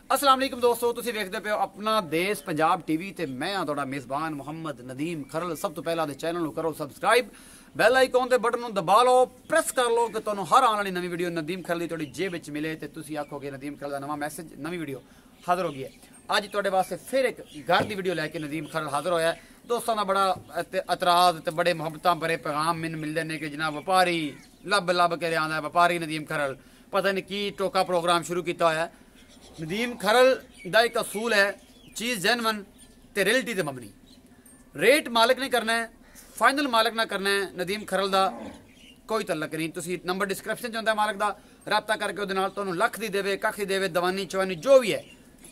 अस्सलाम वालेकुम दोस्तों, तुसीं वेखदे पे हो अपना देश पंजाब टीवी ते मैं हां तुहाडा मेज़बान मुहम्मद नदीम खरल। सब तो पहला चैनल नूं करो सबसक्राइब, बैल आइकॉन ते बटन नूं दबा लो, प्रेस कर लो कि तुहानूं हर आने वाली नवी वीडियो नदीम खरल दी तुहाडी जेब विच मिले ते तुसीं आखोगे नदीम खरल दा नवां मैसेज नवी वीडियो हाज़र हो गई है। अज तुहाडे वास्ते फिर एक घर की वीडियो लैके नदीम खरल हाज़र होया है। दोस्तों का बड़ा एतराज़ ते बड़े मुहब्बतां भरे पैगाम मैनूं मिलदे ने कि जनाब व्यापारी लब लब के आंदा है, व्यापारी नदीम खरल पता नहीं की टोका प्रोग्राम शुरू किया होया है। नदीम खरल का एक असूल है, चीज़ जेनवन ते रियलिटी ते मबनी। रेट मालिक ने करना है, फाइनल मालिक ना करना है। नदीम खरल का कोई तलक नहीं। तुसी नंबर डिस्क्रिप्शन होंदा है मालिक का, रब्ता करके उहदे नाल तुहानूं लख दी देवे कख दी देवे, दवानी चवानी जो भी है,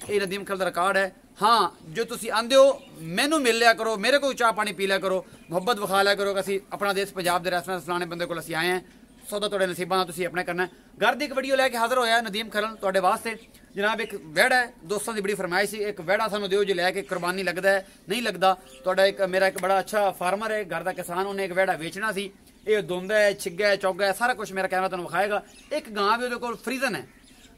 ये नदीम खरल का रिकॉर्ड है। हाँ, जो तुसी आंदे हो मैनू मिल लिया करो, मेरे को चाह पानी पी लिया करो, मुहब्बत विखा लिया करो कि असीं अपना देश पंजाब के रेस्टोरेंट फलाने बंदे को असीं आए हैं। सौदा तुहाडे नसीबां दा तुसीं अपने करना है। घर की एक वीडियो लैके हाज़र होया नदीम खरल तुहाडे वास्ते। जनाब एक वेड़ा है, दोस्तों की बड़ी फरमाइश सी, एक वेड़ा सानूं दिओ जो लैके कुरबानी लगता है नहीं लगता। तुहाडा एक मेरा एक बड़ा अच्छा फार्मर है, घर का किसान, उन्हें एक वेड़ा बेचना सी। ये दुंद है, छिग्गा है, चौगा है, सारा कुछ मेरा कैमरा तुहानूं विखाएगा। एक गां भी उहदे कोल फ्रीजन है,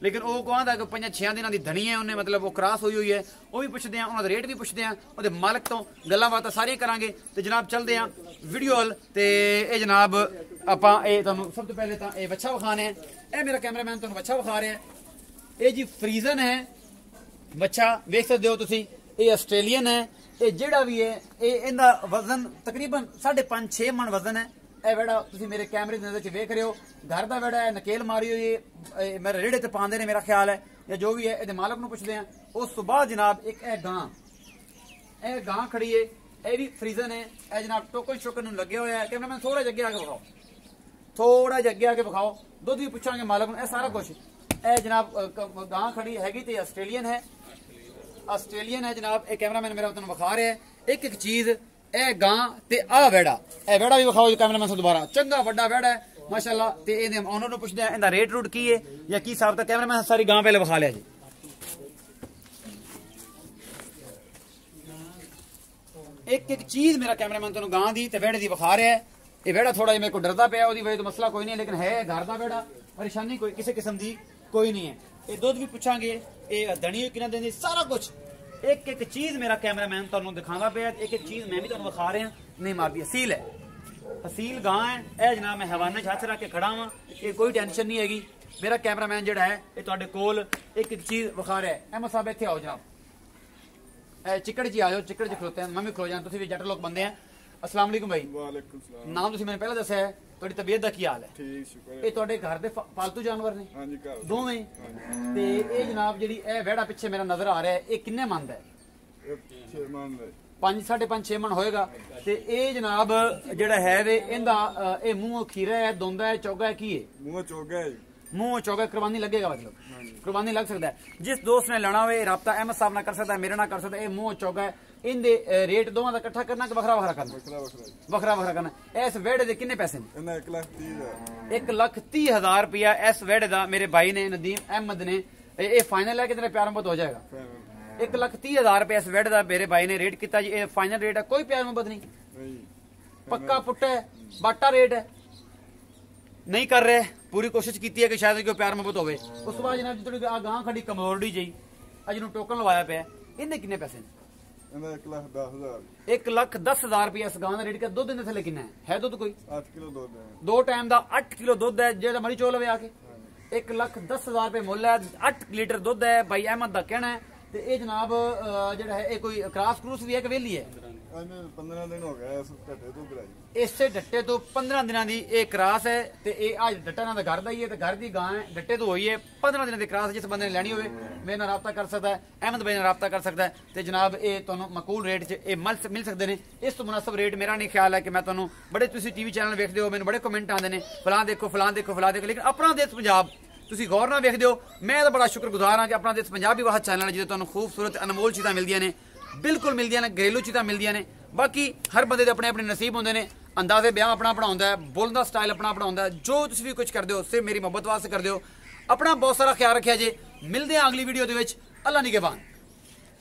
लेकिन वो कहता है कि 5-6 दिनों की धनी है, उन्हें मतलब वो क्रॉस हुई है। वो भी पुछते हैं, उन्होंने रेट भी पुछते हैं, वो मालिक तो गल्लां बातां सारियां करांगे। तो जनाब चलते हैं वीडियो वाल। तो ये जनाब आपां सब तो पहले तो ये बच्चा विखाने हैं। यह मेरा कैमरामैन तुहानूं बच्चा विखा रहा है। ये जी फ्रीजन है बच्चा, वेख सकते हो तुसीं। ये आस्ट्रेलियन है। ये जिहड़ा भी है ये इहदा वजन तकरीबन 5.5-6 मन वजन है। यह वेड़ा तुसीं मेरे कैमरे की नज़र च वेख रहे हो। घर का वेड़ा है, नकेल मारी हुई है, मेरे रेड़े ते पांदे ने मेरा ख्याल है, या जो भी है। ये मालक नूं पुछदे हैं। उस तो बाद जनाब एक यह गां खड़ी है, यह भी फ्रीजन है। यह जनाब टोकन शोकन नूं लगे हुए है। कैमरामैन थोड़ा जिहा अगे आके विखाओ, थोड़ा जिहा अगे आके विखाओ। दुध भी पुछांगे मालक नूं, सारा कुछ। यह जनाब गां खड़ी हैगी ते आस्ट्रेलियन है, आस्ट्रेलियन है जनाब। एक कैमरामैन मेरा तुहानूं विखा रहा है एक एक चीज़। ए गां ते आ वेड़ा, ए वेड़ा भी विखाओ कैमरामैन से दोबारा। चंगा वड्डा वेड़ा है माशाअल्लाह। ते इहदे ओनर नूं पुछदे हैं इहदा रेट रूट की है या की हिसाब दा। कैमरामैन सारी गां पहले विखा लिया जी। एक एक चीज मेरा कैमरामैन तुहानूं गां दी ते वेड़े दी विखा रहा है। ये वेड़ा थोड़ा जिहा मेरे को डरदा पिया, उसदी वजह तो मसला कोई नहीं है, लेकिन है घर दा वेड़ा, परेशानी कोई किसी किस्म दी कोई नहीं है। ये दुध भी पुछांगे, ये धनी किन्ना देंदी, सारा कुछ एक एक चीज मेरा कैमरामैन तुहानूं दिखांदा पिया। एक एक चीज मैं भी तुहानूं विखा रहा नहीं मारदी। असील है, असील गां है। यह जनाब मैं हवाने हाथ रख के खड़ा हाँ, ये कोई टेंशन नहीं हैगी। मेरा कैमरामैन जिहड़ा है ये तुहाडे कोल एक एक चीज विखा रहा है। अहमद साहब इत्थे आओ जनाब, चिकड़ जी आ जाओ, चिकड़ च खलोते हैं, मैं भी खलो जाना, तुसीं भी जट लोग बंदे हैं। अस्सलाम वालेकुम भाई। वालेकुम सलाम। नाम तुसीं मैंने पहले दस्सिया है, तुहाडी तबीयत दा की हाल है? ठीक शुक्र है। ये तुहाडे घर दे पालतू जानवर ने? हाँ जी घर दोवें। ते ये जनाब जिहड़ी ए वेड़ा पिछे मेरा नजर आ रहा है, ये किन्ने मन दा है? 6 मन है। 5-5.5 मन होएगा। ते ये जनाब जिहड़ा है वे इंदा ये मुंह खीरा है, दोंदा है, चौगा है, की है? मुंह चौगा है। मुंह चौगा कुर्बानी लगेगा, मतलब कुर्बानी लग सकता है। जिस दोस्त ने लेना हो राब्ता अहमद साहब ना कर सकता है, मेरे ना कर सकता है। ये मुंह चौगा है, इनके रेट दोवां दा इकट्ठा करना कि वखरा वखरा करना? वखरा वखरा करना। इस वेड़े दे किन्ने पैसे ने? 1,30,000। 1,30,000 रुपया इस वेड़े दा मेरे भाई ने नदीम अहमद ने। ये फाइनल है कि तेरा प्यार मोहब्बत हो जाएगा? 1,30,000 रुपया इस वेड़े दा मेरे भाई ने रेट किया जी। फाइनल रेट है, कोई प्यार मोहब्बत नहीं, पक्का पुट्टा है, बाटा रेट है। नहीं कर रहे, पूरी कोशिश की है कि शायद कोई प्यार मोहब्बत होवे। उस तो बाद जनाब जी आ गां खड़ी कमोरडी जी, अज नूं टोकन लवाया पिया, इन्हें किन्ने पैसे ने? 1,10,000। 1,10,000 रुपया इस गां का रेट। दुध इन्हें थले किन्ना है दुध? कोई 8 किलो दूध है। 2 टाइम का 8 किलो दुध है, जेड़ा मरी चो लवे आके। 1,10,000 रुपये मुल है, 8 लीटर दुध है। भाई अहमद का कहना है। तो ये जनाब जिहड़ा है कोई क्रॉस क्रूस भी है कि वेली है? 15 दिन हो गए इस ढट्टे तो भराई। इसे डट्टे तो 15 दिनों की एक क्रॉस है। तो ये अज डट्टा ना घर का ही है, तो घर की गां है, डट्टे तो हुई है। 15 दिनों की क्रॉस जिस बंदे ने लैनी होवे मेरे नाल राब्ता कर सकता है, अहमद भाई नाल राब्ता कर सकता है। तो जनाब ये तुहानूं मकूल रेट च मिल सकते हैं। इस तो मुनासिब रेट मेरा नहीं ख्याल है कि मैं तुहानूं बड़े तुसीं टीवी चैनल वेखदे हो, मैनूं बड़े कमेंट आते हैं फलां देखो फलां देखो फलां देखो, लेकिन अपना देश पंजाब तुसीं गौर नाल वेखदे हो। मैं तो बड़ा शुक्रगुजार हाँ कि अपना देश पंजाब भी वह चैनल है जिहदे तुहानूं खूबसूरत अनमोल चीज़ां मिलदियां ने, बिल्कुल मिलदियां ने, घरेलू चीज़ां मिलदियां ने। बाकी हर बंदे दे अपने अपने नसीब होंदे ने, अंदाजे ब्याह अपना अपना होंदा है, बोलने का स्टाइल अपना अपना होंदा है। जो तुसीं भी कुछ करदे हो सिर्फ मेरी मोहब्बत वास्ते करदे हो। अपना बहुत सारा ख्याल रखिया जे। मिलदे हैं अगली वीडियो दे विच। अल्लाह निगहबान।